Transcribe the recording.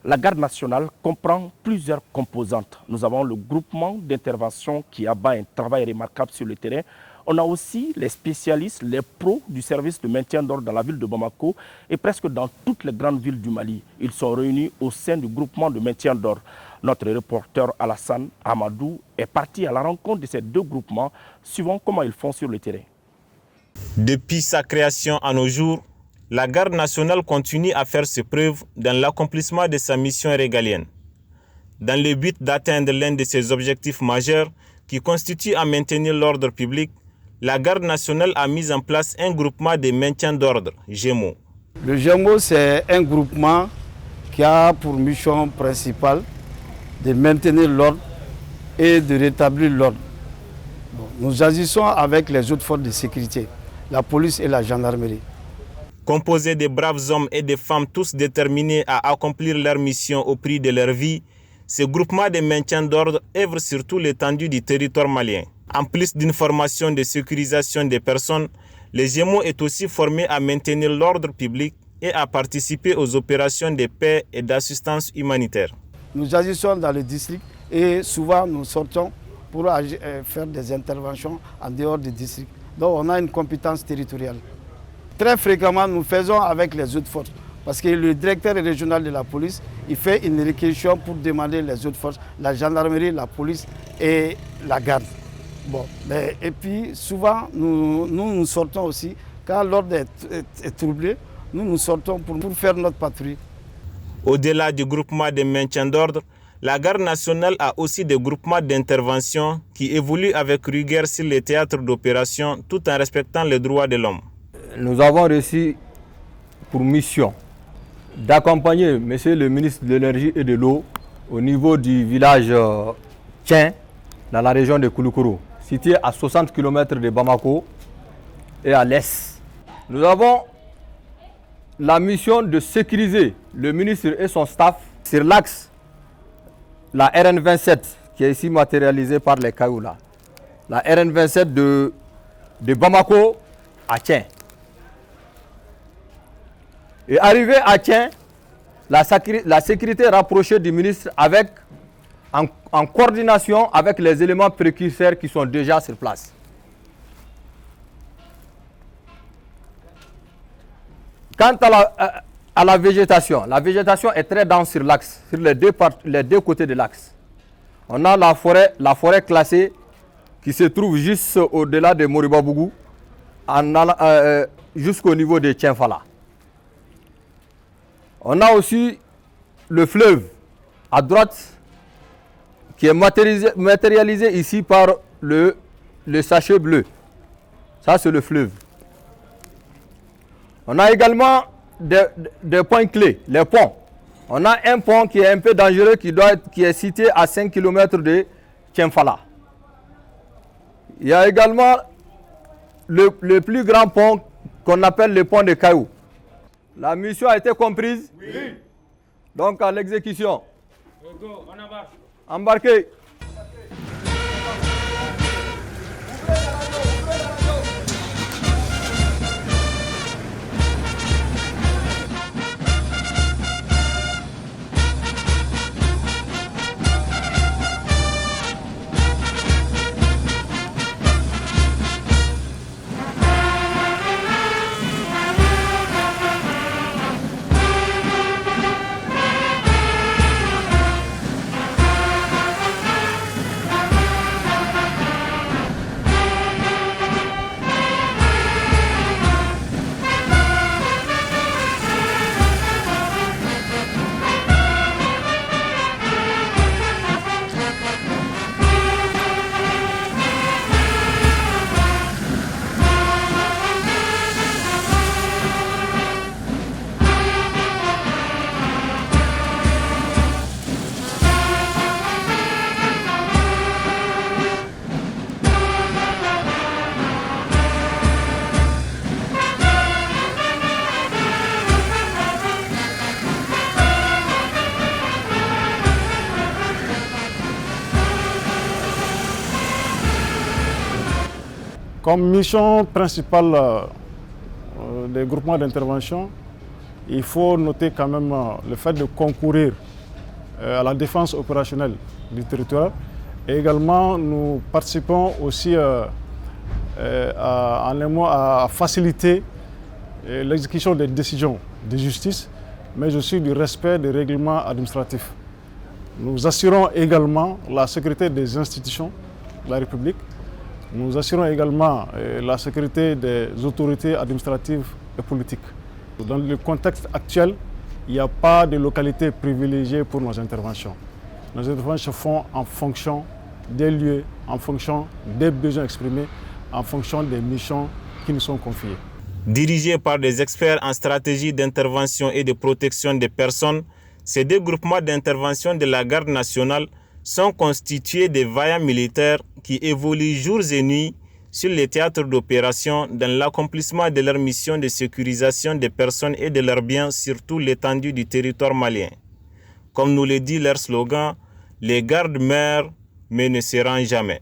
La garde nationale comprend plusieurs composantes. Nous avons le groupement d'intervention qui abat un travail remarquable sur le terrain. On a aussi les spécialistes, les pros du service de maintien d'ordre dans la ville de Bamako et presque dans toutes les grandes villes du Mali. Ils sont réunis au sein du groupement de maintien d'ordre. Notre reporter Alassane Amadou est parti à la rencontre de ces deux groupements, suivant comment ils font sur le terrain. Depuis sa création à nos jours, la garde nationale continue à faire ses preuves dans l'accomplissement de sa mission régalienne. Dans le but d'atteindre l'un de ses objectifs majeurs qui constitue à maintenir l'ordre public, la garde nationale a mis en place un groupement de maintien d'ordre, GEMO. Le GEMO, c'est un groupement qui a pour mission principale de maintenir l'ordre et de rétablir l'ordre. Nous agissons avec les autres forces de sécurité, la police et la gendarmerie. Composé de braves hommes et de femmes tous déterminés à accomplir leur mission au prix de leur vie, ce groupement de maintien d'ordre œuvre sur toute l'étendue du territoire malien. En plus d'une formation de sécurisation des personnes, le GEMO est aussi formé à maintenir l'ordre public et à participer aux opérations de paix et d'assistance humanitaire. Nous agissons dans le district et souvent nous sortons pour faire des interventions en dehors du district. Donc on a une compétence territoriale. Très fréquemment, nous faisons avec les autres forces. Parce que le directeur régional de la police, il fait une réquisition pour demander les autres forces, la gendarmerie, la police et la garde. Bon, et puis souvent, nous sortons aussi, quand l'ordre est troublé, nous sortons pour faire notre patrouille. Au-delà du groupement de maintien d'ordre, la garde nationale a aussi des groupements d'intervention qui évoluent avec rigueur sur les théâtres d'opération tout en respectant les droits de l'homme. Nous avons reçu pour mission d'accompagner M. le ministre de l'Énergie et de l'Eau au niveau du village Tien, dans la région de Kouloukourou, situé à 60 km de Bamako et à l'est. Nous avons la mission de sécuriser le ministre et son staff sur l'axe, la RN27, qui est ici matérialisée par les cailloux là. La RN27 de Bamako à Tien. Et arrivé à Tien, la sécurité rapprochée du ministre en coordination avec les éléments précurseurs qui sont déjà sur place. Quant à la végétation est très dense sur l'axe, sur les deux côtés de l'axe. On a la forêt classée qui se trouve juste au-delà de Moribabougou, jusqu'au niveau de Tienfala. On a aussi le fleuve à droite qui est matérialisé ici par le sachet bleu. Ça, c'est le fleuve. On a également des points clés, les ponts. On a un pont qui est un peu dangereux qui est situé à 5 km de Tienfala. Il y a également le plus grand pont qu'on appelle le pont de Caillou. La mission a été comprise? Oui. Donc à l'exécution. Go, on embarque. Embarquez. Comme mission principale des groupements d'intervention, Il faut noter quand même le fait de concourir à la défense opérationnelle du territoire. Et également, nous participons aussi à faciliter l'exécution des décisions de justice, mais aussi du respect des règlements administratifs. Nous assurons également la sécurité des institutions de la République. Nous assurons également la sécurité des autorités administratives et politiques. Dans le contexte actuel, il n'y a pas de localité privilégiée pour nos interventions. Nos interventions se font en fonction des lieux, en fonction des besoins exprimés, en fonction des missions qui nous sont confiées. Dirigés par des experts en stratégie d'intervention et de protection des personnes, ces deux groupements d'intervention de la Garde nationale sont constitués de vaillants militaires qui évoluent jours et nuits sur les théâtres d'opération dans l'accomplissement de leur mission de sécurisation des personnes et de leurs biens sur toute l'étendue du territoire malien. Comme nous le dit leur slogan, les gardes meurent mais ne se rendent jamais.